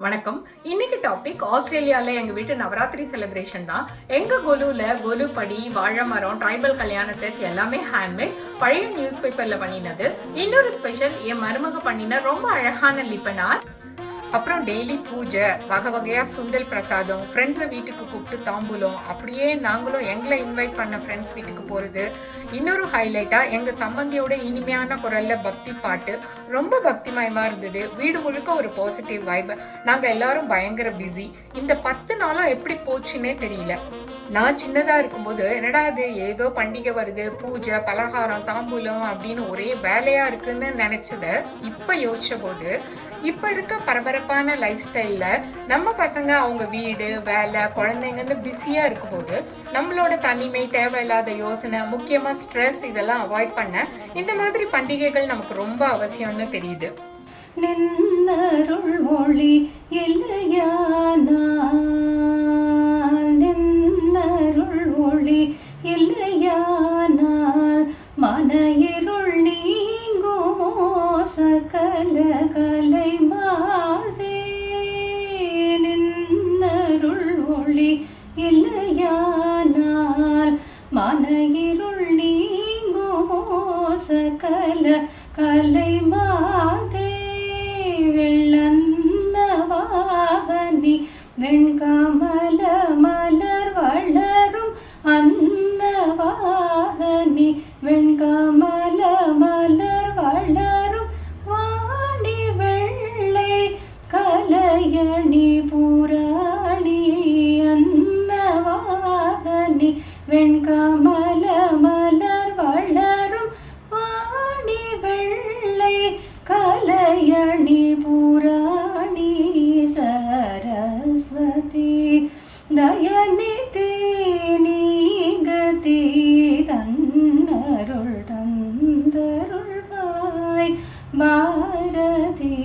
வணக்கம். இன்னைக்கு டாபிக் ஆஸ்திரேலியால எங்க வீட்டு நவராத்திரி செலிப்ரேஷன் தான். எங்க கொலுல கொலு படி, வாழை மரம், ட்ரைபல் கல்யாண செட் எல்லாமே ஹேண்ட்மேட், பழைய நியூஸ் பேப்பர்ல பண்ணினது. இன்னொரு ஸ்பெஷல் என் மருமக பண்ணின ரொம்ப அழகான லிப்பனார். அப்புறம் டெய்லி பூஜை, வகை வகையா சுண்டல் பிரசாதம், ஃப்ரெண்ட்ஸை வீட்டுக்கு கூப்பிட்டு தாம்பூலம், அப்படியே நாங்களும் எங்களை இன்வைட் பண்ண ஃப்ரெண்ட்ஸ் வீட்டுக்கு போகிறது. இன்னொரு ஹைலைட்டா எங்க சம்பந்தியோட இனிமையான குரல்ல பக்தி பாட்டு, ரொம்ப பக்திமயமா இருந்தது. வீடு முழுக்க ஒரு பாசிட்டிவ் வைப். நாங்க எல்லாரும் பயங்கர பிஸி. இந்த 10 நாளும் எப்படி போச்சுன்னே தெரியல. நான் சின்னதா இருக்கும்போது என்னடா அது ஏதோ பண்டிகை வருது, பூஜை, பலகாரம், தாம்பூலம் அப்படின்னு ஒரே வேலையா இருக்குன்னு நினைச்சத இப்ப யோசிச்ச போது, இப்ப இருக்க பரபரப்பான லைஃப் ஸ்டைல்ல நம்ம பசங்க அவங்க வீடு, வேலை, குழந்தைங்கன்னு பிஸியா இருக்கும் போது நம்மளோட தனிமை, தேவையில்லாத யோசனை, முக்கியமா ஸ்ட்ரெஸ் இதெல்லாம் அவாய்ட் பண்ண இந்த மாதிரி பண்டிகைகள் நமக்கு ரொம்ப அவசியம்னு தெரியுது. நின்னருள் மொழி இல்லையானா, நின்னருள் மொழி இல்லையானால் மன இருள் நீங்குமோ சகல கலை மாதே. நின்னருள் மொழி இல்லையானால் மன இருள் நீங்குமோ சகல கலை மாதே. வெள்ளன்னவாகனி வெண்கமல மலர் வளரும் அன்னவாகனி வெண்கமல மலர் வளரும் வாணி வெள்ளை கலையணி புராணி அன்னவாகனி வெண்கமல மலர் வளரும் வாணி வெள்ளை கலையணி புராணி சரஸ்வதி தயநிதி நீகதி தன்னருள் தந்தருள்வாய் பாரதி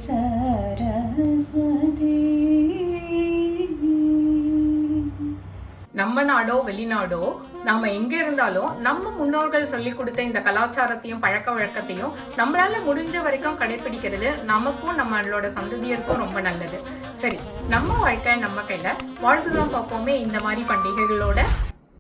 சரஸ்வதி. நம்ம நாடோ வெளிநாடோ, நம்ம எங்க இருந்தாலும் நம்ம முன்னோர்கள் சொல்லி கொடுத்த இந்த கலாச்சாரத்தையும் பழக்க வழக்கத்தையும் நம்மளால முடிஞ்ச வரைக்கும் கடைபிடிக்கிறது நமக்கும் நம்மளோட சந்ததியருக்கும் ரொம்ப நல்லது. சரி, நம்ம வாழ்க்கை நம்ம கையில, வாழ்ந்துதான் பார்ப்போமே இந்த மாதிரி பண்டிகைகளோட.